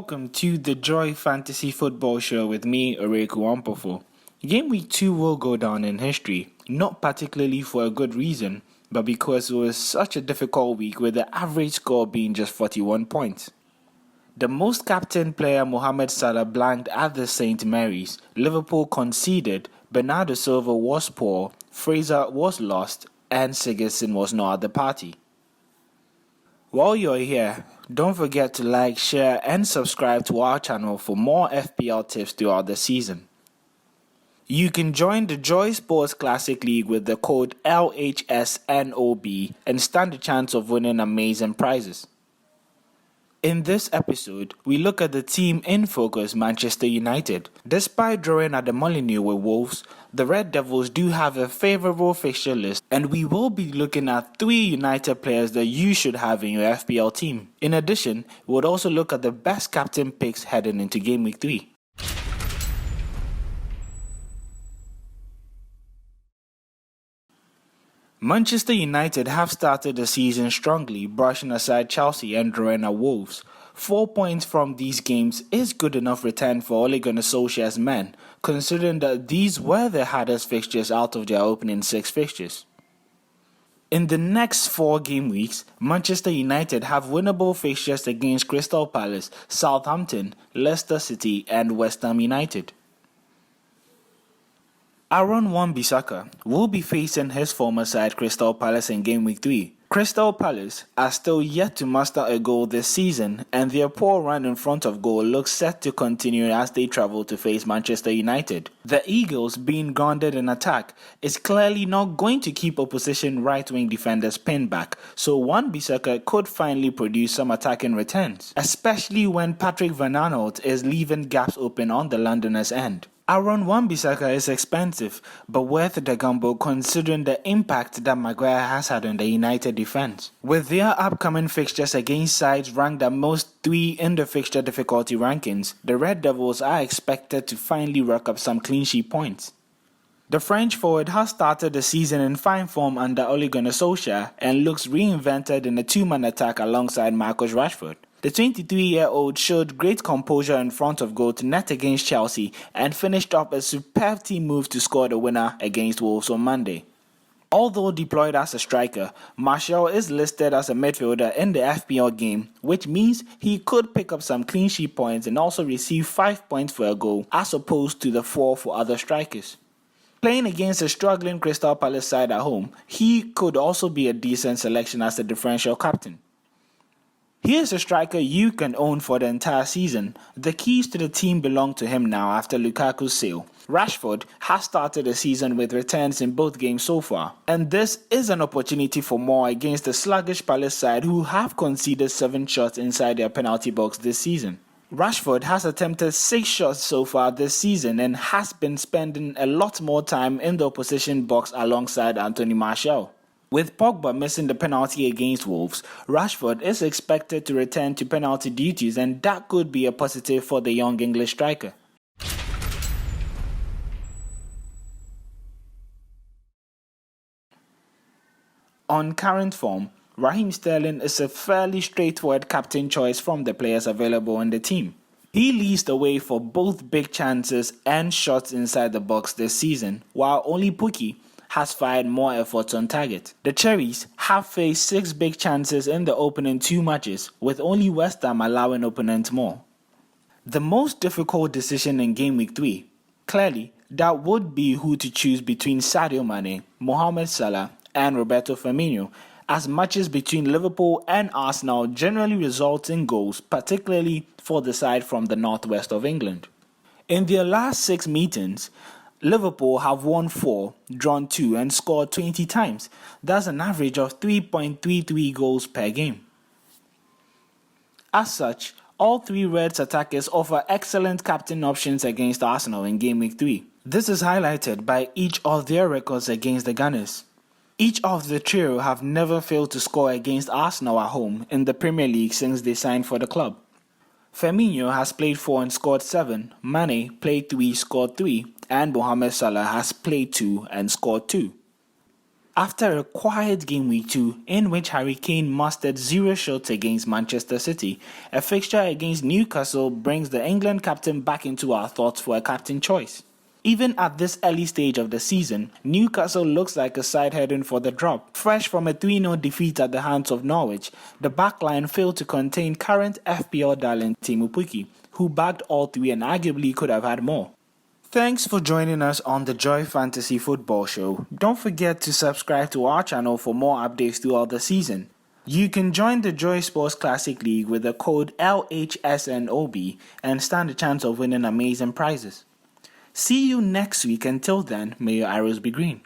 Welcome to the Joy Fantasy Football Show with me, Owuraku Ampofo. Gameweek 2 will go down in history, not particularly for a good reason, but because it was such a difficult week with the average score being just 41 points. The most captain player Mohamed Salah blanked at the St. Mary's, Liverpool conceded, Bernardo Silva was poor, Fraser was lost, and Sigurdsson was not at the party. While you're here, don't forget to like, share and subscribe to our channel for more FPL tips throughout the season. You can join the Joy Sports Classic League with the code LHSNOB and stand a chance of winning amazing prizes. In this episode, we look at the team in focus, Manchester United. Despite drawing at the Molineux with Wolves, the Red Devils do have a favourable fixture list, and we will be looking at 3 United players that you should have in your FPL team. In addition, we would also look at the best captain picks heading into Game Week 3. Manchester United have started the season strongly, brushing aside Chelsea and drawing at Wolves. 4 points from these games is good enough return for Ole Gunnar Solskjaer's men, considering that these were the hardest fixtures out of their opening 6 fixtures. In the next 4 game weeks, Manchester United have winnable fixtures against Crystal Palace, Southampton, Leicester City and West Ham United. Wan-Bissaka will be facing his former side Crystal Palace in Game Week 3. Crystal Palace are still yet to master a goal this season, and their poor run in front of goal looks set to continue as they travel to face Manchester United. The Eagles, being grounded in attack, is clearly not going to keep opposition right-wing defenders pinned back, so Wan-Bissaka could finally produce some attacking returns, especially when Patrick Van Aanholt is leaving gaps open on the Londoners' end. Wan-Bissaka is expensive, but worth the gamble considering the impact that Maguire has had on the United defense. With their upcoming fixtures against sides ranked at most 3 in the fixture difficulty rankings, the Red Devils are expected to finally rack up some clean sheet points. The French forward has started the season in fine form under Ole Gunnar Solskaer and looks reinvented in a 2-man attack alongside Marcus Rashford. The 23-year-old showed great composure in front of goal to net against Chelsea and finished up a superb team move to score the winner against Wolves on Monday. Although deployed as a striker, Martial is listed as a midfielder in the FPL game, which means he could pick up some clean sheet points and also receive 5 points for a goal as opposed to the 4 for other strikers. Playing against a struggling Crystal Palace side at home, he could also be a decent selection as a differential captain. He is a striker you can own for the entire season. The keys to the team belong to him now after Lukaku's sale. Rashford has started the season with returns in both games so far, and this is an opportunity for more against the sluggish Palace side who have conceded 7 shots inside their penalty box this season. Rashford has attempted 6 shots so far this season and has been spending a lot more time in the opposition box alongside Anthony Martial. With Pogba missing the penalty against Wolves, Rashford is expected to return to penalty duties, and that could be a positive for the young English striker. On current form, Raheem Sterling is a fairly straightforward captain choice from the players available in the team. He leads the way for both big chances and shots inside the box this season, while only Pukki has fired more efforts on target. The Cherries have faced 6 big chances in the opening 2 matches, with only West Ham allowing opponents more. The most difficult decision in Game Week 3, clearly, that would be who to choose between Sadio Mane, Mohamed Salah and Roberto Firmino, as matches between Liverpool and Arsenal generally result in goals, particularly for the side from the northwest of England. In their last 6 meetings, Liverpool have won 4, drawn 2 and scored 20 times. That's an average of 3.33 goals per game. As such, all 3 Reds attackers offer excellent captain options against Arsenal in Game Week 3. This is highlighted by each of their records against the Gunners. Each of the trio have never failed to score against Arsenal at home in the Premier League since they signed for the club. Firmino has played 4 and scored 7, Mane played 3, scored 3, and Mohamed Salah has played 2 and scored 2. After a quiet game week 2 in which Harry Kane mustered 0 shots against Manchester City, a fixture against Newcastle brings the England captain back into our thoughts for a captain choice. Even at this early stage of the season, Newcastle looks like a side heading for the drop. Fresh from a 3-0 defeat at the hands of Norwich, the backline failed to contain current FPL darling Teemu Pukki, who bagged all 3 and arguably could have had more. Thanks for joining us on the Joy Fantasy Football Show. Don't forget to subscribe to our channel for more updates throughout the season. You can join the Joy Sports Classic League with the code LHSNOB and stand a chance of winning amazing prizes. See you next week. Until then, may your arrows be green.